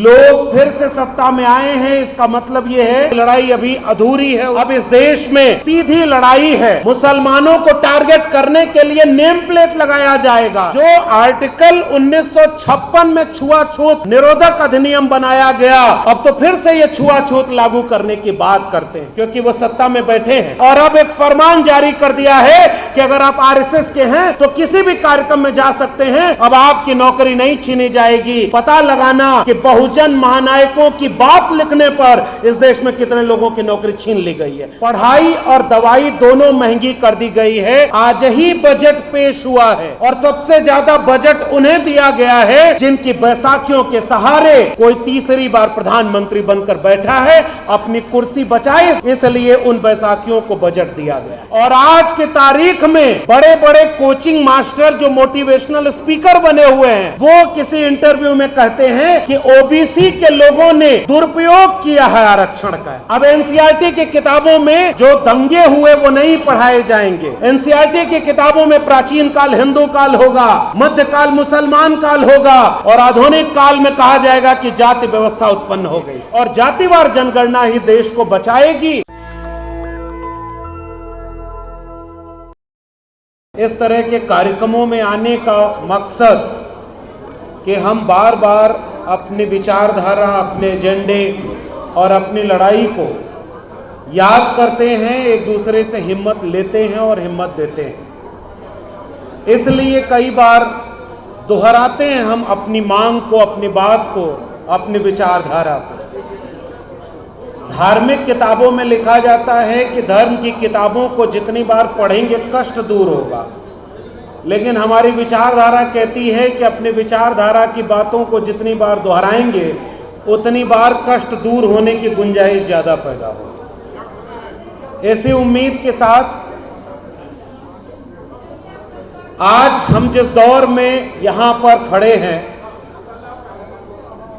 लोग फिर से सत्ता में आए हैं, इसका मतलब ये है लड़ाई अभी अधूरी है। अब इस देश में सीधी लड़ाई है। मुसलमानों को टारगेट करने के लिए नेम प्लेट लगाया जाएगा। जो आर्टिकल 1956 में छुआछूत निरोधक अधिनियम बनाया गया, अब तो फिर से ये छुआछूत लागू करने की बात करते हैं क्योंकि वो सत्ता में बैठे हैं। और अब एक फरमान जारी कर दिया है कि अगर आप आरएसएस के हैं तो किसी भी कार्यक्रम में जा सकते हैं, अब आपकी नौकरी नहीं छीनी जाएगी। पता लगाना कि बहुजन महानायकों की बात लिखने पर इस देश में कितने लोगों की नौकरी छीन ली गई है। पढ़ाई और दवाई दोनों महंगी कर दी गई है। आज ही बजट पेश हुआ है और सबसे ज्यादा बजट उन्हें दिया गया है जिनकी बैसाखियों के सहारे कोई तीसरी बार प्रधानमंत्री बनकर बैठा है, अपनी कुर्सी बचाए, इसलिए उन बैसाखियों को बजट दिया गया। और आज की तारीख में बड़े बड़े कोचिंग मास्टर जो मोटिवेशनल स्पीकर बने हुए हैं, वो किसी इंटरव्यू में कहते हैं कि ओबीसी के लोगों ने दुरुपयोग किया है आरक्षण का। अब एनसीईआरटी की किताबों में जो दंगे हुए वो नहीं पढ़ाए जाएंगे। एनसीईआरटी की किताबों में प्राचीन काल हिंदू काल होगा, मध्यकाल मुसलमान काल होगा और आधुनिक काल में कहा जाएगा कि जाति व्यवस्था उत्पन्न हो गई और जातिवार जनगणना ही देश को बचाएगी। इस तरह के कार्यक्रमों में आने का मकसद कि हम बार बार अपनी विचारधारा, अपने एजेंडे और अपनी लड़ाई को याद करते हैं, एक दूसरे से हिम्मत लेते हैं और हिम्मत देते हैं। इसलिए कई बार दोहराते हैं हम अपनी मांग को, अपनी बात को, अपनी विचारधारा को। धार्मिक किताबों में लिखा जाता है कि धर्म की किताबों को जितनी बार पढ़ेंगे कष्ट दूर होगा, लेकिन हमारी विचारधारा कहती है कि अपनी विचारधारा की बातों को जितनी बार दोहराएंगे उतनी बार कष्ट दूर होने की गुंजाइश ज्यादा पैदा होगी। ऐसी उम्मीद के साथ आज हम जिस दौर में यहां पर खड़े हैं,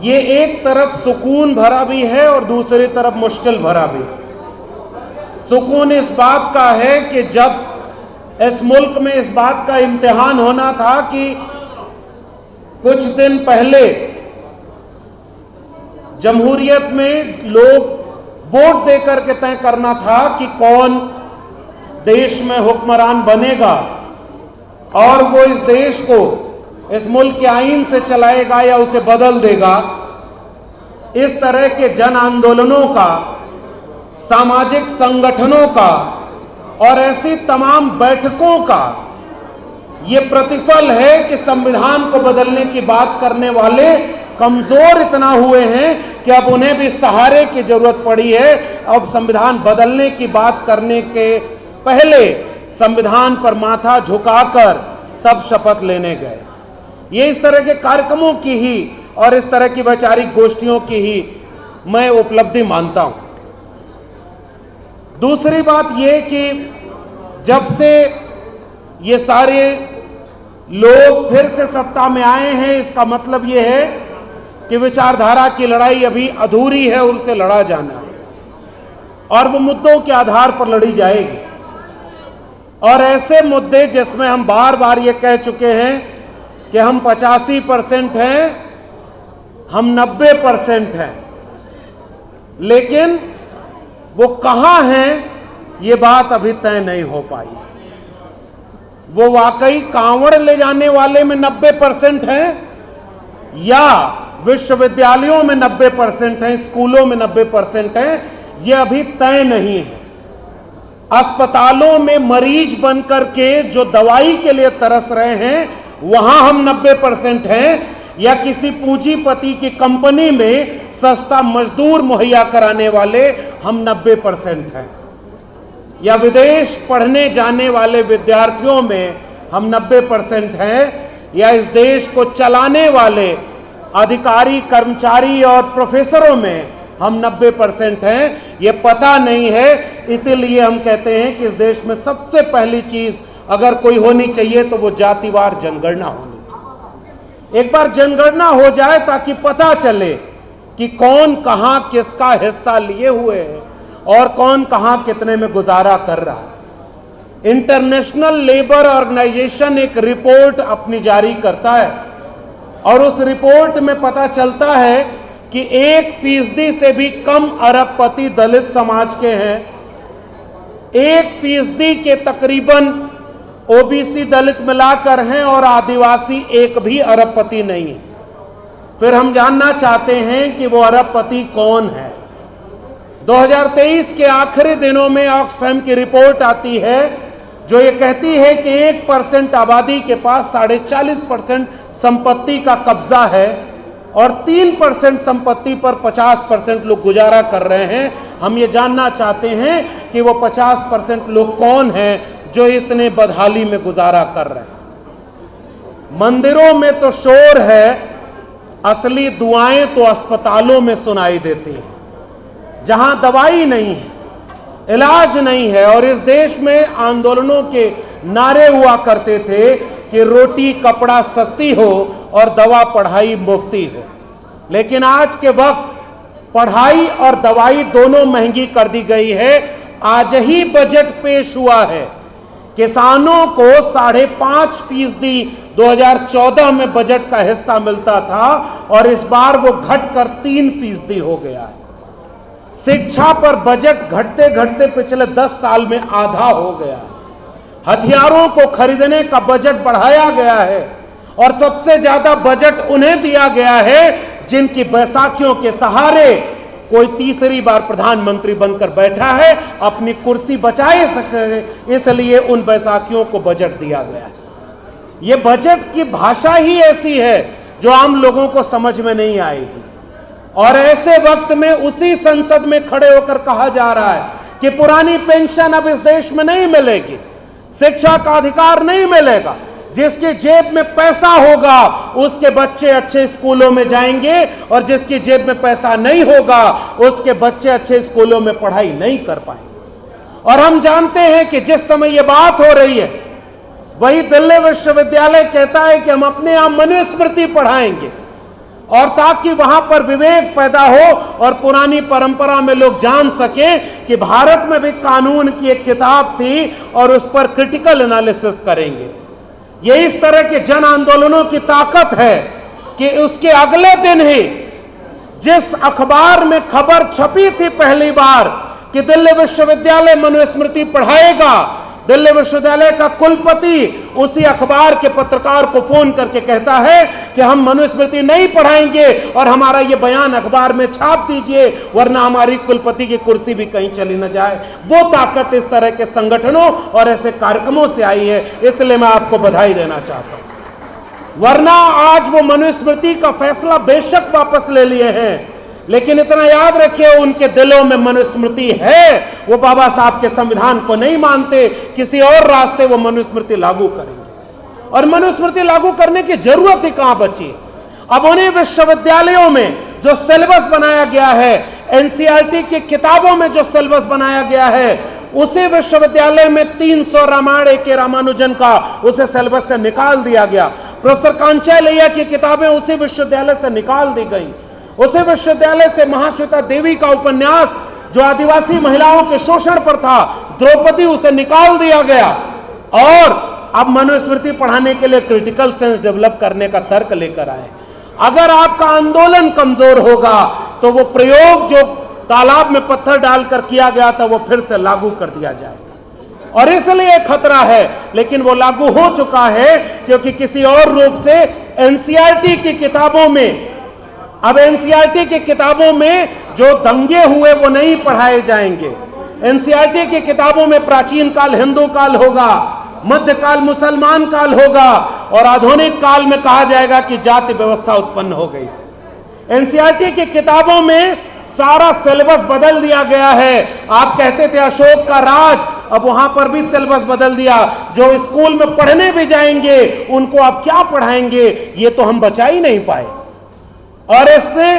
ये एक तरफ सुकून भरा भी है और दूसरी तरफ मुश्किल भरा भी। सुकून इस बात का है कि जब इस मुल्क में इस बात का इम्तिहान होना था कि कुछ दिन पहले जमहूरियत में लोग वोट देकर के तय करना था कि कौन देश में हुक्मरान बनेगा और वो इस देश को इस मुल्क के आईन से चलाएगा या उसे बदल देगा। इस तरह के जन आंदोलनों का, सामाजिक संगठनों का और ऐसी तमाम बैठकों का ये प्रतिफल है कि संविधान को बदलने की बात करने वाले कमजोर इतना हुए हैं कि अब उन्हें भी सहारे की जरूरत पड़ी है। अब संविधान बदलने की बात करने के पहले संविधान पर माथा झुकाकर तब शपथ लेने गए। ये इस तरह के कार्यक्रमों की ही और इस तरह की वैचारिक गोष्ठियों की ही मैं उपलब्धि मानता हूं। दूसरी बात यह कि जब से ये सारे लोग फिर से सत्ता में आए हैं, इसका मतलब यह है कि विचारधारा की लड़ाई अभी अधूरी है, उनसे लड़ा जाना और वो मुद्दों के आधार पर लड़ी जाएगी। और ऐसे मुद्दे जिसमें हम बार बार ये कह चुके हैं कि हम 85% हैं, हम 90% हैं, लेकिन वो कहां हैं ये बात अभी तय नहीं हो पाई। वो वाकई कांवड़ ले जाने वाले में 90% हैं या विश्वविद्यालयों में 90% हैं, स्कूलों में 90% हैं, ये अभी तय नहीं है। अस्पतालों में मरीज बनकर के जो दवाई के लिए तरस रहे हैं वहां हम 90% हैं, या किसी पूंजीपति की कंपनी में सस्ता मजदूर मुहैया कराने वाले हम 90% हैं, या विदेश पढ़ने जाने वाले विद्यार्थियों में हम 90% हैं, या इस देश को चलाने वाले अधिकारी, कर्मचारी और प्रोफेसरों में हम 90% हैं। ये पता नहीं है, इसीलिए हम कहते हैं कि इस देश में सबसे पहली चीज अगर कोई होनी चाहिए तो वो जातिवार जनगणना होनी चाहिए। एक बार जनगणना हो जाए ताकि पता चले कि कौन कहां किसका हिस्सा लिए हुए है और कौन कहां कितने में गुजारा कर रहा है। इंटरनेशनल लेबर ऑर्गेनाइजेशन एक रिपोर्ट अपनी जारी करता है और उस रिपोर्ट में पता चलता है कि 1% से भी कम अरबपति दलित समाज के हैं, 1% के तकरीबन ओबीसी दलित मिलाकर हैं और आदिवासी एक भी अरबपति नहीं है। फिर हम जानना चाहते हैं कि वो अरबपति कौन है। 2023 के आखिरी दिनों में ऑक्सफैम की रिपोर्ट आती है जो ये कहती है कि 1% आबादी के पास 40.5% संपत्ति का कब्जा है और 3% संपत्ति पर 50% लोग गुजारा कर रहे हैं। हम ये जानना चाहते हैं कि वो 50% लोग कौन हैं जो इतने बदहाली में गुजारा कर रहे हैं। मंदिरों में तो शोर है, असली दुआएं तो अस्पतालों में सुनाई देती हैं, जहां दवाई नहीं है, इलाज नहीं है। और इस देश में आंदोलनों के नारे हुआ करते थे कि रोटी कपड़ा सस्ती हो और दवा पढ़ाई मुफ्ती हो। लेकिन आज के वक्त पढ़ाई और दवाई दोनों महंगी कर दी गई है। आज ही बजट पेश हुआ है, किसानों को 5.5% 2014 में बजट का हिस्सा मिलता था और इस बार वो घटकर 3% हो गया है। शिक्षा पर बजट घटते घटते पिछले 10 साल में आधा हो गया। हथियारों को खरीदने का बजट बढ़ाया गया है और सबसे ज्यादा बजट उन्हें दिया गया है जिनकी बैसाखियों के सहारे कोई तीसरी बार प्रधानमंत्री बनकर बैठा है, अपनी कुर्सी बचाए सके, इसलिए उन बैसाखियों को बजट दिया गया है। यह बजट की भाषा ही ऐसी है जो आम लोगों को समझ में नहीं आएगी। और ऐसे वक्त में उसी संसद में खड़े होकर कहा जा रहा है कि पुरानी पेंशन अब इस देश में नहीं मिलेगी, शिक्षा का अधिकार नहीं मिलेगा, जिसके जेब में पैसा होगा उसके बच्चे अच्छे स्कूलों में जाएंगे और जिसकी जेब में पैसा नहीं होगा उसके बच्चे अच्छे स्कूलों में पढ़ाई नहीं कर पाएंगे। और हम जानते हैं कि जिस समय यह बात हो रही है वही दिल्ली विश्वविद्यालय कहता है कि हम अपने यहां मनुस्मृति पढ़ाएंगे और ताकि वहां पर विवेक पैदा हो और पुरानी परंपरा में लोग जान सके कि भारत में भी कानून की एक किताब थी और उस पर क्रिटिकल एनालिसिस करेंगे। ये इस तरह के जन आंदोलनों की ताकत है कि उसके अगले दिन ही जिस अखबार में खबर छपी थी पहली बार कि दिल्ली विश्वविद्यालय मनुस्मृति पढ़ाएगा, दिल्ली विश्वविद्यालय का कुलपति उसी अखबार के पत्रकार को फोन करके कहता है कि हम मनुस्मृति नहीं पढ़ाएंगे और हमारा ये बयान अखबार में छाप दीजिए वरना हमारी कुलपति की कुर्सी भी कहीं चली न जाए। वो ताकत इस तरह के संगठनों और ऐसे कार्यक्रमों से आई है, इसलिए मैं आपको बधाई देना चाहता हूं। वरना आज वो मनुस्मृति का फैसला बेशक वापस ले लिए हैं, लेकिन इतना याद रखिए उनके दिलों में मनुस्मृति है। वो बाबा साहब के संविधान को नहीं मानते, किसी और रास्ते वो मनुस्मृति लागू करेंगे। और मनुस्मृति लागू करने की जरूरत ही कहां बची। अब उन्हीं विश्वविद्यालयों में जो सिलेबस बनाया गया है, एनसीईआरटी की किताबों में जो सिलेबस बनाया गया है, उसी विश्वविद्यालय में 300 रामायण के रामानुजन का उसे सिलेबस से निकाल दिया गया। प्रोफेसर कांचालैया की किताबें उसी विश्वविद्यालय से निकाल दी गई। उसी विश्वविद्यालय से महाश्वेता देवी का उपन्यास जो आदिवासी महिलाओं के शोषण पर था, द्रौपदी, उसे निकाल दिया गया। और अब मनुस्मृति पढ़ाने के लिए क्रिटिकल सेंस डेवलप करने का तर्क लेकर आए। अगर आपका आंदोलन कमजोर होगा तो वो प्रयोग जो तालाब में पत्थर डालकर किया गया था वो फिर से लागू कर दिया जाएगा और इसलिए खतरा है। लेकिन वो लागू हो चुका है क्योंकि किसी और रूप से एनसीईआरटी की किताबों में, अब एनसीईआरटी की किताबों में जो दंगे हुए वो नहीं पढ़ाए जाएंगे। एनसीईआरटी की किताबों में प्राचीन काल हिंदू काल होगा, मध्यकाल मुसलमान काल होगा और आधुनिक काल में कहा जाएगा कि जाति व्यवस्था उत्पन्न हो गई। एनसीईआरटी की किताबों में सारा सिलेबस बदल दिया गया है। आप कहते थे अशोक का राज, अब वहां पर भी सिलेबस बदल दिया। जो स्कूल में पढ़ने भी जाएंगे उनको आप क्या पढ़ाएंगे, ये तो हम बचा ही नहीं पाए। और इससे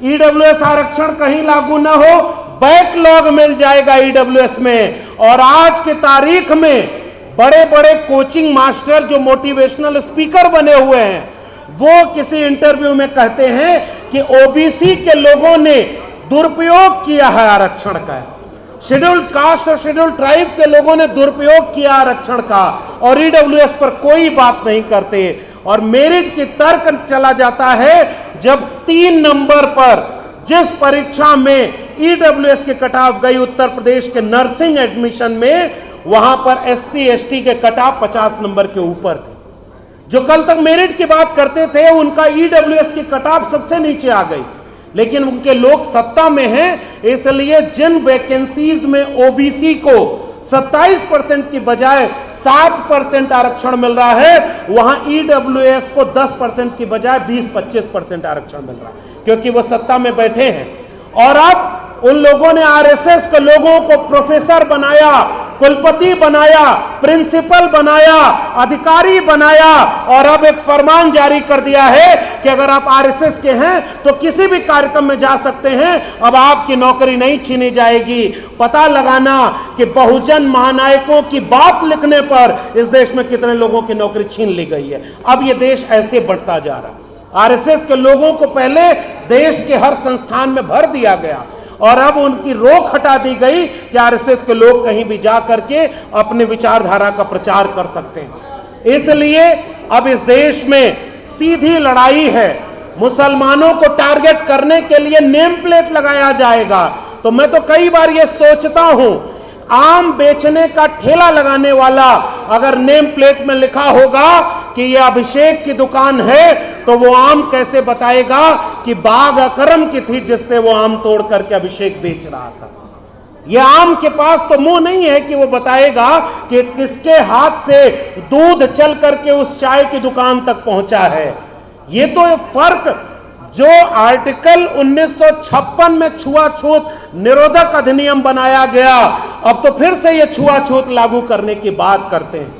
ईडब्ल्यूएस आरक्षण कहीं लागू ना हो, बैकलॉग मिल जाएगा ईडब्ल्यूएस में। और आज की तारीख में बड़े बड़े कोचिंग मास्टर जो मोटिवेशनल स्पीकर बने हुए हैं, वो किसी इंटरव्यू में कहते हैं कि ओबीसी के लोगों ने दुरुपयोग किया है आरक्षण का, शेड्यूल्ड कास्ट और शेड्यूल्ड ट्राइब के लोगों ने दुरुपयोग किया आरक्षण का, और ईडब्ल्यूएस पर कोई बात नहीं करते। और मेरिट की तर्क चला जाता है जब 3 नंबर पर जिस परीक्षा में ईडब्ल्यूएस के कट ऑफ गई उत्तर प्रदेश के नर्सिंग एडमिशन में, वहां पर एससी एसटी के कट ऑफ 50 नंबर के ऊपर थे। जो कल तक मेरिट की बात करते थे उनका ईडब्ल्यूएस की कट ऑफ सबसे नीचे आ गई, लेकिन उनके लोग सत्ता में हैं, इसलिए जिन वैकेंसीज में ओबीसी को 27% की बजाय 7% आरक्षण मिल रहा है, वहां ईडब्ल्यूएस को 10% की बजाय 20-25% आरक्षण मिल रहा है, क्योंकि वो सत्ता में बैठे हैं। और अब उन लोगों ने आरएसएस के लोगों को प्रोफेसर बनाया, कुलपति बनाया, प्रिंसिपल बनाया, अधिकारी बनाया, और अब एक फरमान जारी कर दिया है कि अगर आप आरएसएस के हैं तो किसी भी कार्यक्रम में जा सकते हैं, अब आपकी नौकरी नहीं छीनी जाएगी। पता लगाना कि बहुजन महानायकों की बात लिखने पर इस देश में कितने लोगों की नौकरी छीन ली गई है। अब यह देश ऐसे बढ़ता जा रहा है। आरएसएस के लोगों को पहले देश के हर संस्थान में भर दिया गया, और अब उनकी रोक हटा दी गई कि आरएसएस के लोग कहीं भी जा करके अपने विचारधारा का प्रचार कर सकते हैं। इसलिए अब इस देश में सीधी लड़ाई है। मुसलमानों को टारगेट करने के लिए नेम प्लेट लगाया जाएगा। तो मैं तो कई बार ये सोचता हूं, आम बेचने का ठेला लगाने वाला अगर नेम प्लेट में लिखा होगा कि यह अभिषेक की दुकान है, तो वो आम कैसे बताएगा कि बाग अकरम की थी जिससे वो आम तोड़ करके अभिषेक बेच रहा था। ये आम के पास तो मुंह नहीं है कि वो बताएगा कि किसके हाथ से दूध चल करके उस चाय की दुकान तक पहुंचा है। ये तो फर्क जो आर्टिकल 1956 में छुआछूत निरोधक अधिनियम बनाया गया, अब तो फिर से ये छुआछूत लागू करने की बात करते हैं।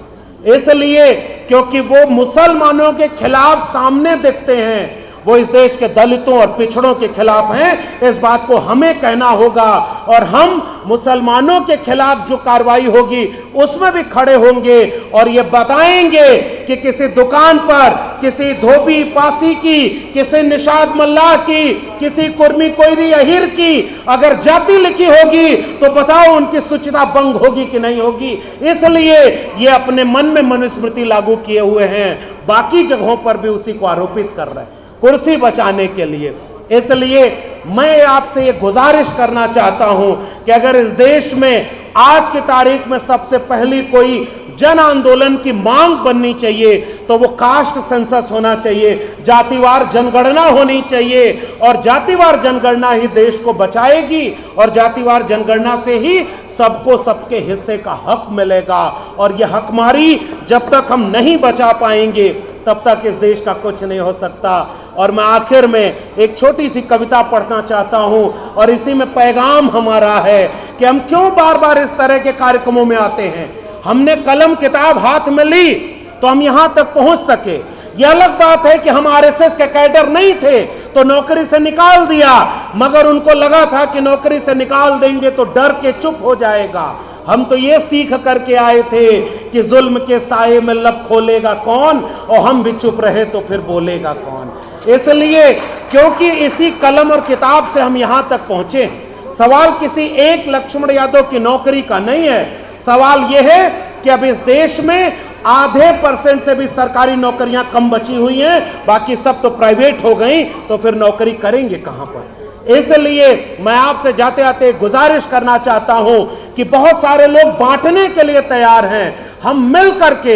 इसलिए क्योंकि वो मुसलमानों के खिलाफ सामने दिखते हैं, वो इस देश के दलितों और पिछड़ों के खिलाफ हैं। इस बात को हमें कहना होगा, और हम मुसलमानों के खिलाफ जो कार्रवाई होगी उसमें भी खड़े होंगे और ये बताएंगे कि किसी दुकान पर किसी धोबी पासी की, किसी निषाद मल्लाह की, किसी कुर्मी कोयरी अहिर की अगर जाति लिखी होगी तो बताओ उनकी शुचिता भंग होगी कि नहीं होगी। इसलिए ये अपने मन में मनुस्मृति लागू किए हुए हैं, बाकी जगहों पर भी उसी को आरोपित कर रहे हैं कुर्सी बचाने के लिए। इसलिए मैं आपसे ये गुजारिश करना चाहता हूं कि अगर इस देश में आज की तारीख में सबसे पहली कोई जन आंदोलन की मांग बननी चाहिए तो वो कास्ट सेंसस होना चाहिए, जातिवार जनगणना होनी चाहिए, और जातिवार जनगणना ही देश को बचाएगी, और जातिवार जनगणना से ही सबको सबके हिस्से का हक मिलेगा। और यह हकमारी जब तक हम नहीं बचा पाएंगे तब तक इस देश का कुछ नहीं हो सकता। और मैं आखिर में एक छोटी सी कविता पढ़ना चाहता हूं, और इसी में पैगाम हमारा है कि हम क्यों बार बार इस तरह के कार्यक्रमों में आते हैं। हमने कलम किताब हाथ में ली तो हम यहां तक पहुंच सके। यह अलग बात है कि हम आरएसएस के कैडर नहीं थे तो नौकरी से निकाल दिया, मगर उनको लगा था कि नौकरी से निकाल देंगे तो डर के चुप हो जाएगा। हम तो ये सीख करके आए थे कि जुल्म के साये में लब खोलेगा कौन, और हम भी चुप रहे तो फिर बोलेगा कौन। इसलिए क्योंकि इसी कलम और किताब से हम यहां तक पहुंचे हैं। सवाल किसी एक लक्ष्मण यादव की नौकरी का नहीं है, सवाल यह है कि अब इस देश में आधे % से भी सरकारी नौकरियां कम बची हुई हैं, बाकी सब तो प्राइवेट हो गई, तो फिर नौकरी करेंगे कहां पर। इसलिए मैं आपसे जाते आते गुजारिश करना चाहता हूं कि बहुत सारे लोग बांटने के लिए तैयार हैं। हम मिल करके,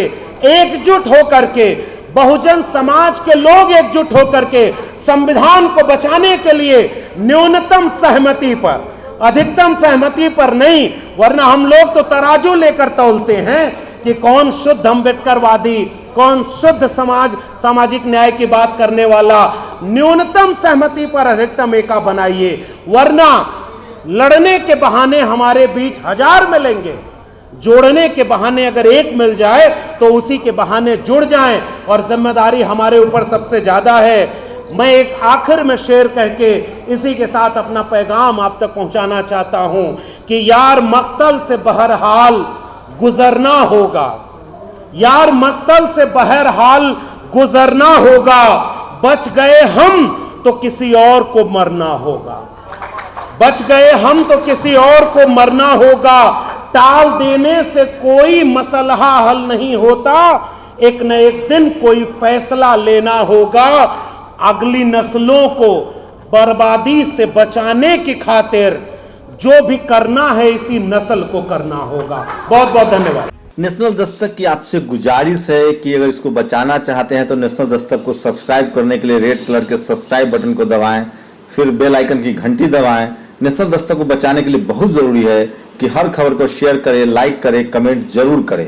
एकजुट होकर के, बहुजन समाज के लोग एकजुट होकर के संविधान को बचाने के लिए न्यूनतम सहमति पर, अधिकतम सहमति पर नहीं, वरना हम लोग तो तराजू लेकर तौलते हैं कि कौन शुद्ध अम्बेडकरवादी, कौन शुद्ध सामाजिक न्याय की बात करने वाला। न्यूनतम सहमति पर अधिकतम एका बनाइए, वरना लड़ने के बहाने हमारे बीच 1000 मिलेंगे, जोड़ने के बहाने अगर एक मिल जाए तो उसी के बहाने जुड़ जाएं, और जिम्मेदारी हमारे ऊपर सबसे ज्यादा है। मैं एक आखिर में शेर कह के इसी के साथ अपना पैगाम आप तक पहुंचाना चाहता हूं कि यार मक्तल से बहरहाल गुजरना होगा, यार मक्तल से बहरहाल गुजरना होगा, बच गए हम तो किसी और को मरना होगा, बच गए हम तो किसी और को मरना होगा। टाल देने से कोई मसला हल नहीं होता, एक न एक दिन कोई फैसला लेना होगा। अगली नस्लों को बर्बादी से बचाने की खातिर जो भी करना है इसी नस्ल को करना होगा। बहुत बहुत धन्यवाद। नेशनल दस्तक की आपसे गुजारिश है कि अगर इसको बचाना चाहते हैं तो नेशनल दस्तक को सब्सक्राइब करने के लिए रेड कलर के सब्सक्राइब बटन को दबाएं, फिर बेल आइकन की घंटी दबाएं। नेशनल दस्तक को बचाने के लिए बहुत जरूरी है कि हर खबर को शेयर करें, लाइक करें, कमेंट जरूर करें।